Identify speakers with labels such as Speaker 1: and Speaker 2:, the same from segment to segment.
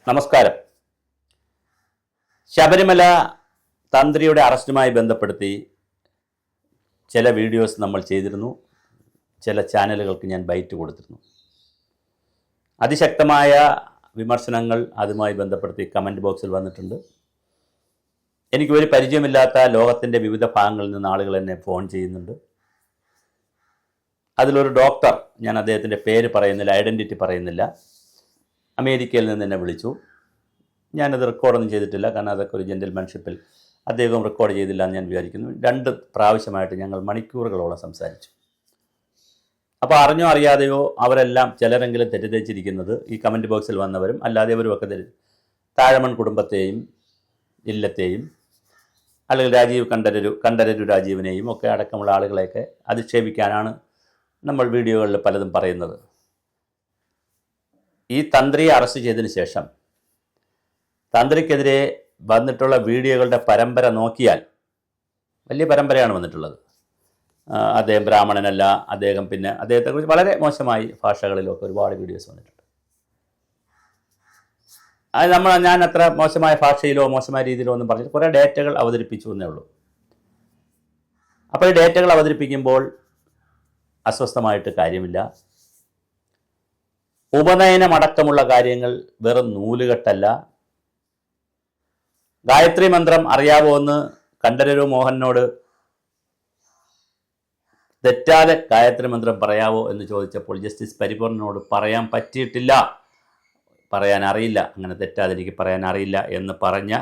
Speaker 1: നമസ്കാരം. ശബരിമല തന്ത്രിയുടെ അറസ്റ്റുമായി ബന്ധപ്പെടുത്തി ചില വീഡിയോസ് നമ്മൾ ചെയ്തിരുന്നു. ചില ചാനലുകൾക്ക് ഞാൻ ബൈറ്റ് കൊടുത്തിരുന്നു. അതിശക്തമായ വിമർശനങ്ങൾ അതുമായി ബന്ധപ്പെടുത്തി കമൻറ്റ് ബോക്സിൽ വന്നിട്ടുണ്ട്. എനിക്ക് ഒരു പരിചയമില്ലാത്ത ലോകത്തിൻ്റെ വിവിധ ഭാഗങ്ങളിൽ നിന്ന് ആളുകൾ എന്നെ ഫോൺ ചെയ്യുന്നുണ്ട്. അതിലൊരു ഡോക്ടർ, ഞാൻ അദ്ദേഹത്തിൻ്റെ പേര് പറയുന്നില്ല, ഐഡൻറ്റിറ്റി പറയുന്നില്ല, അമേരിക്കയിൽ നിന്ന് എന്നെ വിളിച്ചു. ഞാനത് റെക്കോർഡൊന്നും ചെയ്തിട്ടില്ല, കാരണം അതൊക്കെ ഒരു ജെൻ്റിൽമാൻഷിപ്പിൽ അദ്ദേഹം റെക്കോർഡ് ചെയ്തില്ല എന്ന് ഞാൻ വിചാരിക്കുന്നു. 2 പ്രാവശ്യമായിട്ട് ഞങ്ങൾ മണിക്കൂറുകളോളം സംസാരിച്ചു. അപ്പോൾ അറിഞ്ഞോ അറിയാതെയോ അവരെല്ലാം ചിലരെങ്കിലും തെറ്റിദ്ധരിച്ചിരിക്കുന്നത് ഈ കമൻറ്റ് ബോക്സിൽ വന്നവരും അല്ലാതെവരുമൊക്കെ താഴമൺ കുടുംബത്തെയും ഇല്ലത്തെയും അല്ലെങ്കിൽ രാജീവ് കണ്ഠരരു രാജീവിനെയും ഒക്കെ അടക്കമുള്ള ആളുകളെയൊക്കെ അധിക്ഷേപിക്കാനാണ് നമ്മൾ വീഡിയോകളിൽ പലതും പറയുന്നത്. ഈ തന്ത്രിയെ അറസ്റ്റ് ചെയ്തതിന് ശേഷം തന്ത്രിക്കെതിരെ വന്നിട്ടുള്ള വീഡിയോകളുടെ പരമ്പര നോക്കിയാൽ വലിയ പരമ്പരയാണ് വന്നിട്ടുള്ളത്. അദ്ദേഹം ബ്രാഹ്മണനല്ല, അദ്ദേഹത്തെക്കുറിച്ച് വളരെ മോശമായി ഭാഷകളിലൊക്കെ ഒരുപാട് വീഡിയോസ് വന്നിട്ടുണ്ട്. അത് ഞാൻ അത്ര മോശമായ ഭാഷയിലോ മോശമായ രീതിയിലോ ഒന്നും പറഞ്ഞിട്ട് കുറേ ഡേറ്റകൾ അവതരിപ്പിച്ചു എന്നേ ഉള്ളൂ. അപ്പോൾ ഈ ഡേറ്റകൾ അവതരിപ്പിക്കുമ്പോൾ അസ്വസ്ഥമായിട്ട് കാര്യമില്ല. ഉപനയനമടക്കമുള്ള കാര്യങ്ങൾ വെറും നൂലുകെട്ടല്ല. ഗായത്രി മന്ത്രം അറിയാവോ എന്ന് കണ്ഠരരു മോഹനോട് തെറ്റാതെ ഗായത്രി മന്ത്രം പറയാവോ എന്ന് ചോദിച്ചപ്പോൾ ജസ്റ്റിസ് പരിപൂർണനോട് പറയാൻ പറ്റിയിട്ടില്ല, പറയാൻ അറിയില്ല, അങ്ങനെ തെറ്റാതെ എനിക്ക് പറയാൻ അറിയില്ല എന്ന് പറഞ്ഞ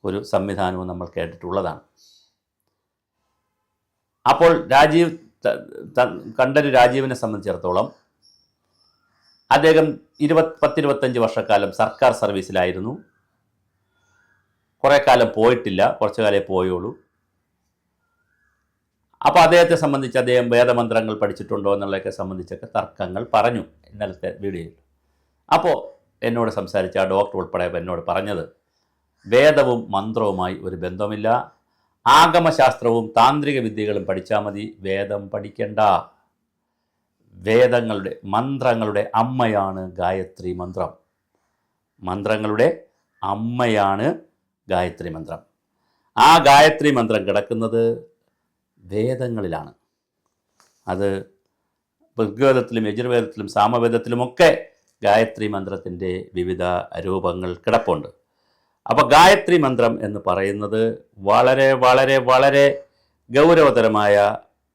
Speaker 1: ഒരു സംവിധാനവും നമ്മൾ കേട്ടിട്ടുള്ളതാണ്. അപ്പോൾ കണ്ഠരര് രാജീവിനെ സംബന്ധിച്ചിടത്തോളം അദ്ദേഹം 10-25 വർഷക്കാലം സർക്കാർ സർവീസിലായിരുന്നു. കുറേ കാലം പോയിട്ടില്ല, കുറച്ചു കാലേ പോയുള്ളൂ. അപ്പോൾ അദ്ദേഹത്തെ സംബന്ധിച്ച് അദ്ദേഹം വേദമന്ത്രങ്ങൾ പഠിച്ചിട്ടുണ്ടോ എന്നുള്ളതൊക്കെ സംബന്ധിച്ചൊക്കെ തർക്കങ്ങൾ പറഞ്ഞു ഇന്നലത്തെ വീഡിയോയിൽ. അപ്പോൾ എന്നോട് സംസാരിച്ച ആ ഡോക്ടർ ഉൾപ്പെടെ എന്നോട് പറഞ്ഞത് വേദവും മന്ത്രവുമായി ഒരു ബന്ധമില്ല, ആഗമശാസ്ത്രവും താന്ത്രിക വിദ്യകളും പഠിച്ചാൽ മതി, വേദം പഠിക്കണ്ട. മന്ത്രങ്ങളുടെ അമ്മയാണ് ഗായത്രി മന്ത്രം. മന്ത്രങ്ങളുടെ അമ്മയാണ് ഗായത്രി മന്ത്രം. ആ ഗായത്രി മന്ത്രം കിടക്കുന്നത് വേദങ്ങളിലാണ്. അത് ഋഗ്വേദത്തിലും യജുർവേദത്തിലും സാമവേദത്തിലുമൊക്കെ ഗായത്രി മന്ത്രത്തിൻ്റെ വിവിധ രൂപങ്ങൾ കിടപ്പുണ്ട്. അപ്പോൾ ഗായത്രി മന്ത്രം എന്ന് പറയുന്നത് വളരെ വളരെ വളരെ ഗൗരവതരമായ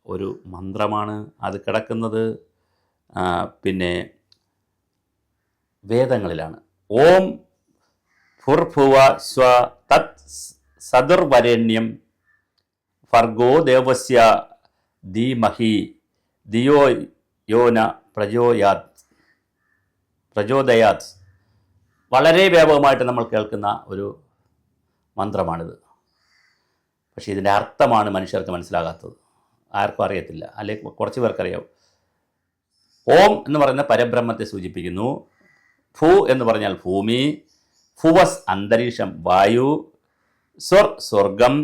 Speaker 1: ഒരു മന്ത്രമാണ്. അത് കിടക്കുന്നത് വേദങ്ങളിലാണ്. ഓം ഭുർഭുവ സ്വ തത് സദുർവരേണ്യം ഭർഗോ ദേവസ്യ ധീമഹി ധിയോ യോന പ്രചോദയാത്. വളരെ വ്യാപകമായിട്ട് നമ്മൾ കേൾക്കുന്ന ഒരു മന്ത്രമാണിത്. പക്ഷേ ഇതിൻ്റെ അർത്ഥമാണ് മനുഷ്യർക്ക് മനസ്സിലാകാത്തത്. ആർക്കും അറിയത്തില്ല, അല്ലെങ്കിൽ കുറച്ച് പേർക്കറിയാവും. ഓം എന്ന് പറയുന്ന പരബ്രഹ്മത്തെ സൂചിപ്പിക്കുന്നു. ഭൂ എന്ന് പറഞ്ഞാൽ ഭൂമി, ഭുവസ് അന്തരീക്ഷം, വായു, സ്വർ സ്വർഗം,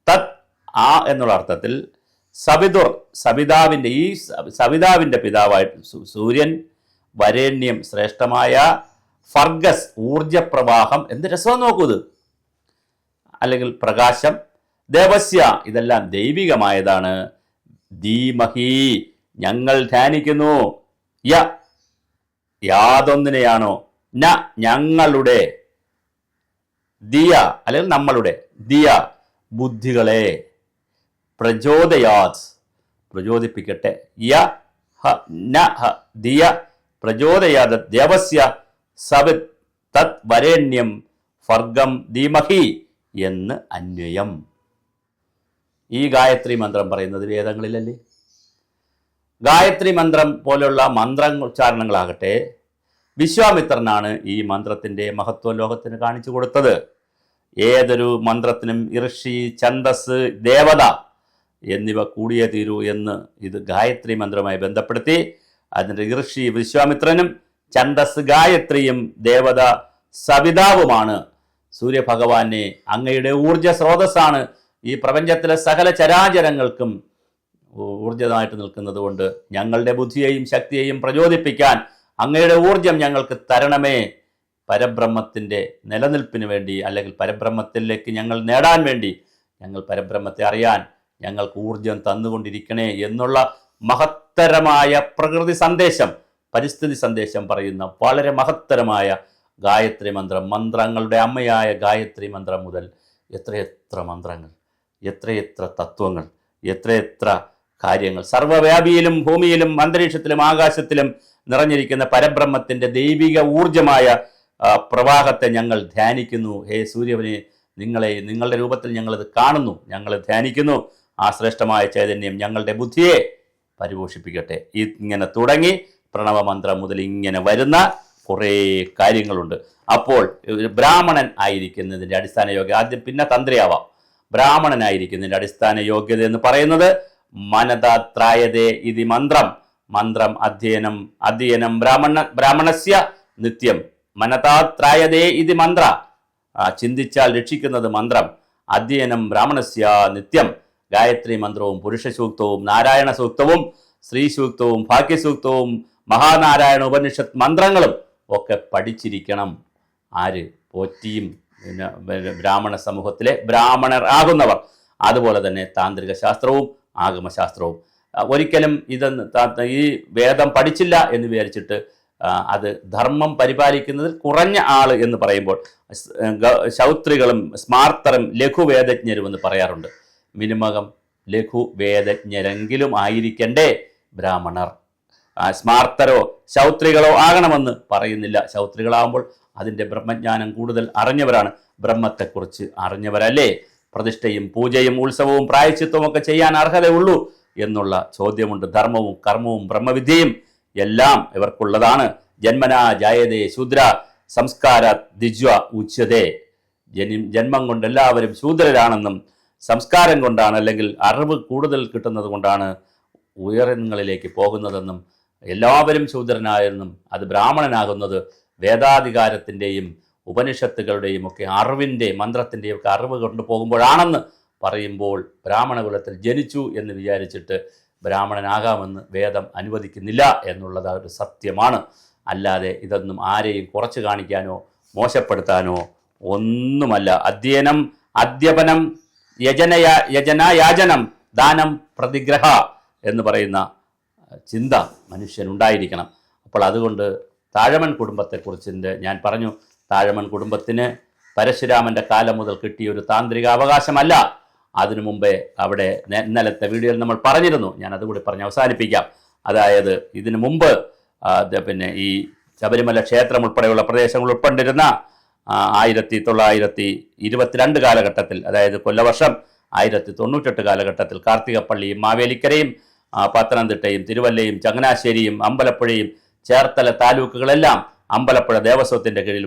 Speaker 1: തത് ആ എന്നുള്ള അർത്ഥത്തിൽ സവിതുർ സവിതാവിൻ്റെ സവിതാവിൻ്റെ പിതാവായിട്ട് സൂര്യൻ, വരേണ്യം ശ്രേഷ്ഠമായ, ഫർഗസ് ഊർജപ്രവാഹം, എന്ത് രസം നോക്കൂത്, അല്ലെങ്കിൽ പ്രകാശം, ദേവസ്യ ഇതെല്ലാം ദൈവികമായതാണ്, ധീമഹി ഞങ്ങൾ ധ്യാനിക്കുന്നു, യാതൊന്നിനെയാണോ, ന ഞങ്ങളുടെ, ദിയ അല്ലെങ്കിൽ നമ്മളുടെ, ദിയ ബുദ്ധികളെ, പ്രചോദയാത് പ്രചോദിപ്പിക്കട്ടെ, ദിയ പ്രചോദയാത് ദേവസ്യ സവിത് തത് വരേണ്യം ഫർഗം ധീമഹി എന്ന് അന്വയം. ഈ ഗായത്രി മന്ത്രം പറയുന്നത് വേദങ്ങളിലല്ലേ? ഗായത്രി മന്ത്രം പോലുള്ള മന്ത്രോച്ചാരണങ്ങളാകട്ടെ വിശ്വാമിത്രനാണ് ഈ മന്ത്രത്തിൻ്റെ മഹത്വം ലോകത്തിന് കാണിച്ചു കൊടുത്തത്. ഏതൊരു മന്ത്രത്തിനും ഋഷി, ഛന്ദസ്, ദേവത എന്നിവ കൂടിയേ തീരൂ എന്ന് ഇത് ഗായത്രി മന്ത്രവുമായി ബന്ധപ്പെടുത്തി അതിൻ്റെ ഋഷി വിശ്വാമിത്രനും ഛന്ദസ് ഗായത്രിയും ദേവത സവിതാവുമാണ്. സൂര്യഭഗവാനെ അങ്ങയുടെ ഊർജ സ്രോതസ്സാണ് ഈ പ്രപഞ്ചത്തിലെ സകല ചരാചരങ്ങൾക്കും ഊർജിതമായിട്ട് നിൽക്കുന്നത് കൊണ്ട് ഞങ്ങളുടെ ബുദ്ധിയെയും ശക്തിയെയും പ്രചോദിപ്പിക്കാൻ അങ്ങയുടെ ഊർജം ഞങ്ങൾക്ക് തരണമേ പരബ്രഹ്മത്തിൻ്റെ നിലനിൽപ്പിന് വേണ്ടി അല്ലെങ്കിൽ പരബ്രഹ്മത്തിലേക്ക് ഞങ്ങൾ നേടാൻ വേണ്ടി, ഞങ്ങൾ പരബ്രഹ്മത്തെ അറിയാൻ ഞങ്ങൾക്ക് ഊർജം തന്നുകൊണ്ടിരിക്കണേ എന്നുള്ള മഹത്തരമായ പ്രകൃതി സന്ദേശം, പരിസ്ഥിതി സന്ദേശം പറയുന്ന വളരെ മഹത്തരമായ ഗായത്രി മന്ത്രം, മന്ത്രങ്ങളുടെ അമ്മയായ ഗായത്രി മന്ത്രം മുതൽ എത്രയെത്ര മന്ത്രങ്ങൾ, എത്രയെത്ര തത്വങ്ങൾ, എത്രയെത്ര കാര്യങ്ങൾ, സർവ്വവ്യാപിയിലും ഭൂമിയിലും അന്തരീക്ഷത്തിലും ആകാശത്തിലും നിറഞ്ഞിരിക്കുന്ന പരബ്രഹ്മത്തിൻ്റെ ദൈവിക ഊർജമായ പ്രവാഹത്തെ ഞങ്ങൾ ധ്യാനിക്കുന്നു. ഹേ സൂര്യവനെ, നിങ്ങളുടെ രൂപത്തിൽ ഞങ്ങളിത് കാണുന്നു, ഞങ്ങൾ ധ്യാനിക്കുന്നു. ആ ശ്രേഷ്ഠമായ ചൈതന്യം ഞങ്ങളുടെ ബുദ്ധിയെ പരിപോഷിപ്പിക്കട്ടെ. ഇങ്ങനെ തുടങ്ങി പ്രണവമന്ത്രം മുതൽ ഇങ്ങനെ വരുന്ന കുറേ കാര്യങ്ങളുണ്ട്. അപ്പോൾ ബ്രാഹ്മണൻ ആയിരിക്കുന്നതിൻ്റെ അടിസ്ഥാന യോഗ്യത, ആദ്യം പിന്നെ തന്ത്രിയാവാം. ബ്രാഹ്മണനായിരിക്കുന്നതിൻ്റെ അടിസ്ഥാന യോഗ്യത എന്ന് പറയുന്നത് മനതാത്രായതേ ഇതി മന്ത്രം. മന്ത്രം അധ്യയനം ബ്രാഹ്മണസ്യ നിത്യം. മനതാത്രായതേ ഇതി മന്ത്ര, ചിന്തിച്ചാൽ രക്ഷിക്കുന്നത് മന്ത്രം. അധ്യയനം ബ്രാഹ്മണസ്യ നിത്യം. ഗായത്രി മന്ത്രവും പുരുഷ സൂക്തവും നാരായണ സൂക്തവും ശ്രീ സൂക്തവും ഭാഗ്യസൂക്തവും മഹാനാരായണ ഉപനിഷത്ത് മന്ത്രങ്ങളും ഒക്കെ പഠിച്ചിരിക്കണം. ആര്? പോറ്റിയും ബ്രാഹ്മണ സമൂഹത്തിലെ ബ്രാഹ്മണർ ആകുന്നവർ. അതുപോലെ തന്നെ താന്ത്രിക ശാസ്ത്രവും ആഗമശാസ്ത്രവും. ഒരിക്കലും ഈ വേദം പഠിച്ചില്ല എന്ന് വിചാരിച്ചിട്ട് അത് ധർമ്മം പരിപാലിക്കുന്നതിൽ കുറഞ്ഞ ആൾ എന്ന് പറയുമ്പോൾ ശൗത്രികളും സ്മാർത്തറും ലഘുവേദജ്ഞരും എന്ന് പറയാറുണ്ട്. മിനിമകം ലഘുവേദജ്ഞരെങ്കിലും ആയിരിക്കണ്ടേ ബ്രാഹ്മണർ. സ്മാർത്തരോ ശൗത്രികളോ ആകണമെന്ന് പറയുന്നില്ല. ശൗത്രികളാകുമ്പോൾ അതിൻ്റെ ബ്രഹ്മജ്ഞാനം കൂടുതൽ അറിഞ്ഞവരാണ്, ബ്രഹ്മത്തെക്കുറിച്ച് അറിഞ്ഞവരല്ലേ പ്രതിഷ്ഠയും പൂജയും ഉത്സവവും പ്രായശ്ചിത്വവും ഒക്കെ ചെയ്യാൻ അർഹതയുള്ളൂ എന്നുള്ള ചോദ്യമുണ്ട്. ധർമ്മവും കർമ്മവും ബ്രഹ്മവിദ്യയും എല്ലാം ഇവർക്കുള്ളതാണ്. ജന്മനാ ജായതേ ശൂദ്ര സംസ്കാര ദിജ്വ ഉച്യതേ. ജന്മം കൊണ്ട് എല്ലാവരും ശൂദ്രരാണെന്നും സംസ്കാരം കൊണ്ടാണ് അല്ലെങ്കിൽ അറിവ് കൂടുതൽ കിട്ടുന്നത് കൊണ്ടാണ് ഉയരങ്ങളിലേക്ക് പോകുന്നതെന്നും എല്ലാവരും ശൂദ്രനായെന്നും അത് ബ്രാഹ്മണനാകുന്നത് വേദാധികാരത്തിൻ്റെയും ഉപനിഷത്തുകളുടെയും ഒക്കെ അറിവിൻ്റെ മന്ത്രത്തിൻ്റെയും ഒക്കെ അറിവ് കൊണ്ടുപോകുമ്പോഴാണെന്ന് പറയുമ്പോൾ ബ്രാഹ്മണ കുലത്തിൽ ജനിച്ചു എന്ന് വിചാരിച്ചിട്ട് ബ്രാഹ്മണനാകാമെന്ന് വേദം അനുവദിക്കുന്നില്ല എന്നുള്ളത് ഒരു സത്യമാണ്. അല്ലാതെ ഇതൊന്നും ആരെയും കുറച്ച് കാണിക്കാനോ മോശപ്പെടുത്താനോ ഒന്നുമല്ല. അദ്യപനം യജനം ദാനം പ്രതിഗ്രഹ എന്ന് പറയുന്ന ചിന്ത മനുഷ്യനുണ്ടായിരിക്കണം. അപ്പോൾ അതുകൊണ്ട് താഴമൺ കുടുംബത്തെക്കുറിച്ച് ഞാൻ പറഞ്ഞു. താഴമൺ കുടുംബത്തിന് പരശുരാമൻ്റെ കാലം മുതൽ കിട്ടിയ ഒരു താന്ത്രിക അവകാശമല്ല. അതിനു മുമ്പേ അവിടെ ഇന്നലത്തെ വീഡിയോയിൽ നമ്മൾ പറഞ്ഞിരുന്നു, ഞാൻ അതുകൂടി പറഞ്ഞ് അവസാനിപ്പിക്കാം. അതായത് ഇതിനു മുമ്പ് പിന്നെ ഈ ശബരിമല ക്ഷേത്രം ഉൾപ്പെടെയുള്ള പ്രദേശങ്ങൾ ഉൾപ്പെട്ടിരുന്ന 1922 കാലഘട്ടത്തിൽ, അതായത് കൊല്ലവർഷം 1098 കാലഘട്ടത്തിൽ കാർത്തികപ്പള്ളിയും മാവേലിക്കരയും പത്തനംതിട്ടയും തിരുവല്ലയും ചങ്ങനാശ്ശേരിയും അമ്പലപ്പുഴയും ചേർത്തല താലൂക്കുകളെല്ലാം അമ്പലപ്പുഴ ദേവസ്വത്തിൻ്റെ കീഴിൽ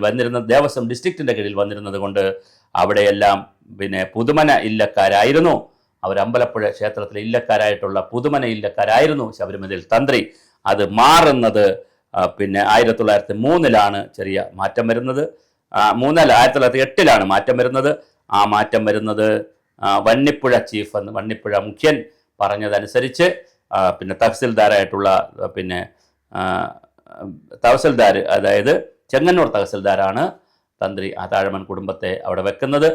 Speaker 1: ദേവസ്വം ഡിസ്ട്രിക്റ്റിൻ്റെ കീഴിൽ വന്നിരുന്നത് കൊണ്ട് അവിടെയെല്ലാം പിന്നെ പുതുമന ഇല്ലക്കാരായിരുന്നു. അവർ അമ്പലപ്പുഴ ക്ഷേത്രത്തിലെ ഇല്ലക്കാരായിട്ടുള്ള പുതുമന ഇല്ലക്കാരായിരുന്നു ശബരിമലയിൽ തന്ത്രി. അത് മാറുന്നത് പിന്നെ 1903 ചെറിയ മാറ്റം വരുന്നത്. 1908 മാറ്റം വരുന്നത്. ആ മാറ്റം വരുന്നത് വന്നിപ്പുഴ ചീഫ് എന്ന് വന്നിപ്പുഴ മുഖ്യൻ പറഞ്ഞതനുസരിച്ച് പിന്നെ തഹസിൽദാരായിട്ടുള്ള പിന്നെ തഹസിൽദാർ, അതായത് ചെങ്ങന്നൂർ തഹസിൽദാരാണ് തന്ത്രി താഴമൺ കുടുംബത്തെ അവിടെ വെക്കുന്നത്.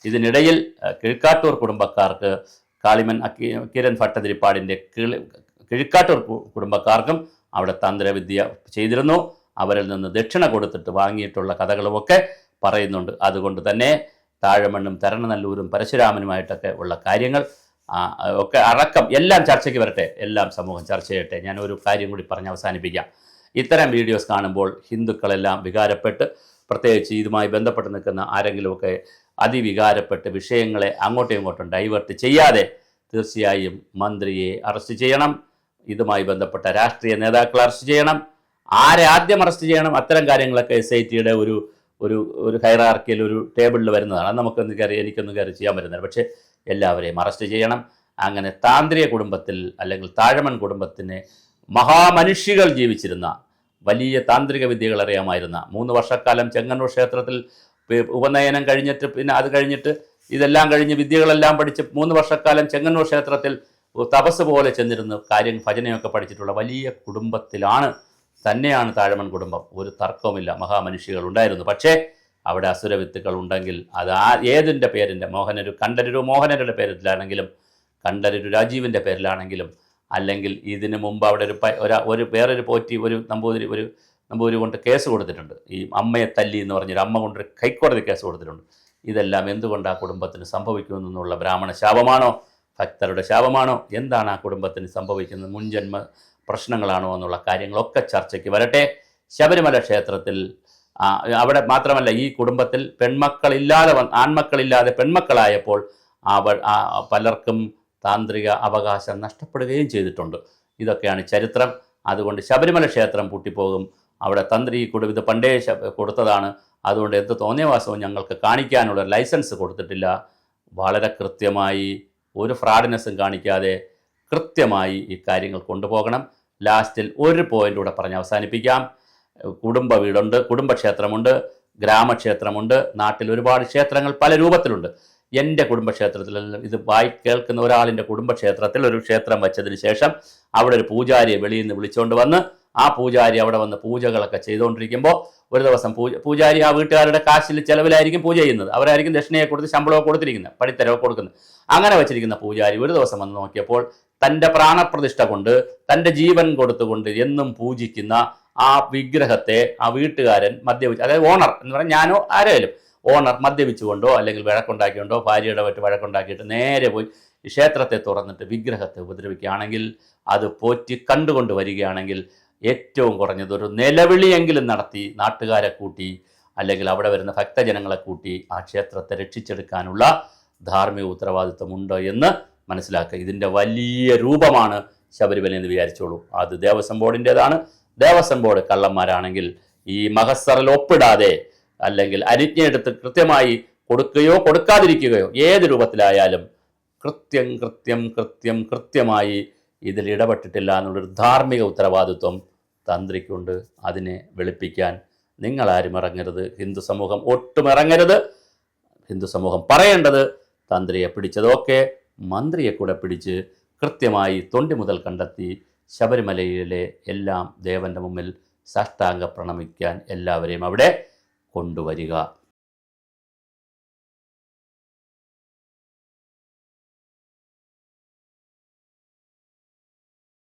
Speaker 1: ഇതിനിടയിൽ കിഴക്കാട്ടൂർ കുടുംബക്കാർക്ക് കാളിമൻ കിരൺ ഭട്ടതിരിപ്പാടിൻ്റെ കിഴക്കാട്ടൂർ കുടുംബക്കാർക്കും അവിടെ തന്ത്രവിദ്യ ചെയ്തിരുന്നു. അവരിൽ നിന്ന് ദക്ഷിണ കൊടുത്തിട്ട് വാങ്ങിയിട്ടുള്ള കഥകളുമൊക്കെ പറയുന്നുണ്ട്. അതുകൊണ്ട് തന്നെ താഴമണ്ണും തരണനല്ലൂരും പരശുരാമനുമായിട്ടൊക്കെ ഉള്ള കാര്യങ്ങൾ ഒക്കെ അടക്കം എല്ലാം ചർച്ചയ്ക്ക് വരട്ടെ, എല്ലാം സമൂഹം ചർച്ച ചെയ്യട്ടെ. ഞാൻ ഒരു കാര്യം കൂടി പറഞ്ഞ് അവസാനിപ്പിക്കാം. ഇത്തരം വീഡിയോസ് കാണുമ്പോൾ ഹിന്ദുക്കളെല്ലാം വികാരപ്പെട്ട്, പ്രത്യേകിച്ച് ഇതുമായി ബന്ധപ്പെട്ട് നിൽക്കുന്ന ആരെങ്കിലുമൊക്കെ അതിവികാരപ്പെട്ട് വിഷയങ്ങളെ അങ്ങോട്ടും ഇങ്ങോട്ടും ഡൈവേർട്ട് ചെയ്യാതെ തീർച്ചയായും മന്ത്രിയെ അറസ്റ്റ് ചെയ്യണം. ഇതുമായി ബന്ധപ്പെട്ട രാഷ്ട്രീയ നേതാക്കളെ അറസ്റ്റ് ചെയ്യണം. ആരെ ആദ്യം അറസ്റ്റ് ചെയ്യണം, അത്തരം കാര്യങ്ങളൊക്കെ SITയുടെ ഒരു ഹൈറാർക്കിയിൽ ഒരു ടേബിളിൽ വരുന്നതാണ്. എനിക്കൊന്നും കയറി ചെയ്യാൻ പറ്റുന്നില്ല. പക്ഷേ എല്ലാവരെയും അറസ്റ്റ് ചെയ്യണം. അങ്ങനെ താന്ത്രിക കുടുംബത്തിൽ അല്ലെങ്കിൽ താഴമൺ കുടുംബത്തിന് മഹാമനുഷ്യകൾ ജീവിച്ചിരുന്ന, വലിയ താന്ത്രിക വിദ്യകൾ അറിയാമായിരുന്ന, 3 വർഷക്കാലം ചെങ്ങന്നൂർ ക്ഷേത്രത്തിൽ ഉപനയനം കഴിഞ്ഞിട്ട് പിന്നെ അത് കഴിഞ്ഞിട്ട് ഇതെല്ലാം കഴിഞ്ഞ് വിദ്യകളെല്ലാം പഠിച്ച് 3 വർഷക്കാലം ചെങ്ങന്നൂർ ക്ഷേത്രത്തിൽ തപസ് പോലെ ചെന്നിരുന്ന് ഭജനയൊക്കെ പഠിച്ചിട്ടുള്ള വലിയ കുടുംബത്തിലാണ് തന്നെയാണ് താഴമൺ കുടുംബം, ഒരു തർക്കവുമില്ല, മഹാമനുഷ്യകൾ ഉണ്ടായിരുന്നു. പക്ഷേ അവിടെ അസുരവിത്തുക്കൾ ഉണ്ടെങ്കിൽ അത് ഏതിൻ്റെ പേരിൻ്റെ കണ്ഠരരു മോഹനരുടെ പേരിലാണെങ്കിലും കണ്ഠരരു രാജീവിൻ്റെ പേരിലാണെങ്കിലും, അല്ലെങ്കിൽ ഇതിന് മുമ്പ് അവിടെ വേറൊരു പോറ്റി ഒരു നമ്പൂതിരി കൊണ്ട് കേസ് കൊടുത്തിട്ടുണ്ട്. ഈ അമ്മയെ തല്ലി എന്ന് പറഞ്ഞൊരു അമ്മ കൊണ്ടൊരു ഹൈക്കോടതി കേസ് കൊടുത്തിട്ടുണ്ട്. ഇതെല്ലാം എന്തുകൊണ്ട് ആ കുടുംബത്തിന് സംഭവിക്കുമെന്നുള്ള ബ്രാഹ്മണ ശാപമാണോ, ഭക്തരുടെ ശാപമാണോ, എന്താണ് ആ കുടുംബത്തിന് സംഭവിക്കുന്നത്, മുൻജന്മ പ്രശ്നങ്ങളാണോ എന്നുള്ള കാര്യങ്ങളൊക്കെ ചർച്ചയ്ക്ക് വരട്ടെ. ശബരിമല ക്ഷേത്രത്തിൽ അവിടെ മാത്രമല്ല, ഈ കുടുംബത്തിൽ ആൺമക്കളില്ലാതെ പെൺമക്കളായപ്പോൾ പലർക്കും താന്ത്രിക അവകാശം നഷ്ടപ്പെടുകയും ചെയ്തിട്ടുണ്ട്. ഇതൊക്കെയാണ് ചരിത്രം. അതുകൊണ്ട് ശബരിമല ക്ഷേത്രം പൂട്ടിപ്പോകും. അവിടെ തന്ത്രി ഇത് പണ്ടേ കൊടുത്തതാണ്. അതുകൊണ്ട് എന്ത് തോന്നിയവാസവും ഞങ്ങൾക്ക് കാണിക്കാനുള്ള ലൈസൻസ് കൊടുത്തിട്ടില്ല. വളരെ കൃത്യമായി ഒരു ഫ്രോഡിനെസ്സും കാണിക്കാതെ കൃത്യമായി ഈ കാര്യങ്ങൾ കൊണ്ടുപോകണം. ലാസ്റ്റിൽ ഒരു പോയിൻ്റ് കൂടെ പറഞ്ഞ് അവസാനിപ്പിക്കാം. കുടുംബ വീടുണ്ട്, കുടുംബക്ഷേത്രമുണ്ട്, ഗ്രാമക്ഷേത്രമുണ്ട്. നാട്ടിൽ ഒരുപാട് ക്ഷേത്രങ്ങൾ പല രൂപത്തിലുണ്ട്. എൻ്റെ കുടുംബക്ഷേത്രത്തിൽ ഇത് കേൾക്കുന്ന ഒരാളിൻ്റെ കുടുംബക്ഷേത്രത്തിൽ ഒരു ക്ഷേത്രം വെച്ചതിന് ശേഷം അവിടെ ഒരു പൂജാരിയെ വെളിയിൽ നിന്ന് വിളിച്ചുകൊണ്ട് വന്ന് ആ പൂജാരി അവിടെ വന്ന് പൂജകളൊക്കെ ചെയ്തുകൊണ്ടിരിക്കുമ്പോൾ ഒരു ദിവസം പൂജാരി ആ വീട്ടുകാരുടെ കാശിൽ ചിലവിലായിരിക്കും പൂജ ചെയ്യുന്നത്. അവരായിരിക്കും ദക്ഷിണയെ കൊടുത്ത് ശമ്പളമൊക്കെ കൊടുത്തിരിക്കുന്നത്, പടിത്തരവ് കൊടുക്കുന്നത്. അങ്ങനെ വെച്ചിരിക്കുന്ന പൂജാരി ഒരു ദിവസം വന്ന് നോക്കിയപ്പോൾ തൻ്റെ പ്രാണപ്രതിഷ്ഠ കൊണ്ട്, തൻ്റെ ജീവൻ കൊടുത്തുകൊണ്ട് എന്നും പൂജിക്കുന്ന ആ വിഗ്രഹത്തെ ആ വീട്ടുകാരൻ മദ്യപിച്ച്, അതായത് ഓണർ എന്ന് പറഞ്ഞാൽ ഞാനോ ആരായാലും ഓണർ മദ്യപിച്ചുകൊണ്ടോ അല്ലെങ്കിൽ വഴക്കുണ്ടാക്കിക്കൊണ്ടോ ഭാര്യയുടെ മറ്റ് വഴക്കുണ്ടാക്കിയിട്ട് നേരെ പോയി ക്ഷേത്രത്തെ തുറന്നിട്ട് വിഗ്രഹത്തെ ഉപദ്രവിക്കുകയാണെങ്കിൽ, അത് പോറ്റി കണ്ടുകൊണ്ട് വരികയാണെങ്കിൽ ഏറ്റവും കുറഞ്ഞത് ഒരു നിലവിളിയെങ്കിലും നടത്തി നാട്ടുകാരെ കൂട്ടി അല്ലെങ്കിൽ അവിടെ വരുന്ന ഭക്തജനങ്ങളെ കൂട്ടി ആ ക്ഷേത്രത്തെ രക്ഷിച്ചെടുക്കാനുള്ള ധാർമ്മിക ഉത്തരവാദിത്വമുണ്ട് എന്ന് മനസ്സിലാക്കുക. ഇതിൻ്റെ വലിയ രൂപമാണ് ശബരിമല എന്ന് വിചാരിച്ചോളൂ. അത് ദേവസ്വം ബോർഡിൻ്റേതാണ്. ദേവസ്വം ബോർഡ് കള്ളന്മാരാണെങ്കിൽ ഈ മഹസ്സറിൽ ഒപ്പിടാതെ അല്ലെങ്കിൽ അനുജ്ഞയെടുത്ത് കൃത്യമായി കൊടുക്കുകയോ കൊടുക്കാതിരിക്കുകയോ ഏത് രൂപത്തിലായാലും കൃത്യമായി ഇതിൽ ഇടപെട്ടിട്ടില്ല എന്നുള്ളൊരു ധാർമ്മിക ഉത്തരവാദിത്വം തന്ത്രിക്കുണ്ട്. അതിനെ വെളുപ്പിക്കാൻ നിങ്ങളാരും ഇറങ്ങരുത്. ഹിന്ദു സമൂഹം ഒട്ടും ഇറങ്ങരുത്. ഹിന്ദു സമൂഹം പറയേണ്ടത് തന്ത്രിയെ പിടിച്ചതൊക്കെ മന്ത്രിയെ കൂടെ പിടിച്ച് കൃത്യമായി തൊണ്ടി മുതൽ കണ്ടെത്തി ശബരിമലയിലെ എല്ലാം ദേവൻ്റെ മുമ്പിൽ സാഷ്ടാംഗ പ്രണമിക്കാൻ എല്ലാവരെയും അവിടെ കൊണ്ടുവരിക.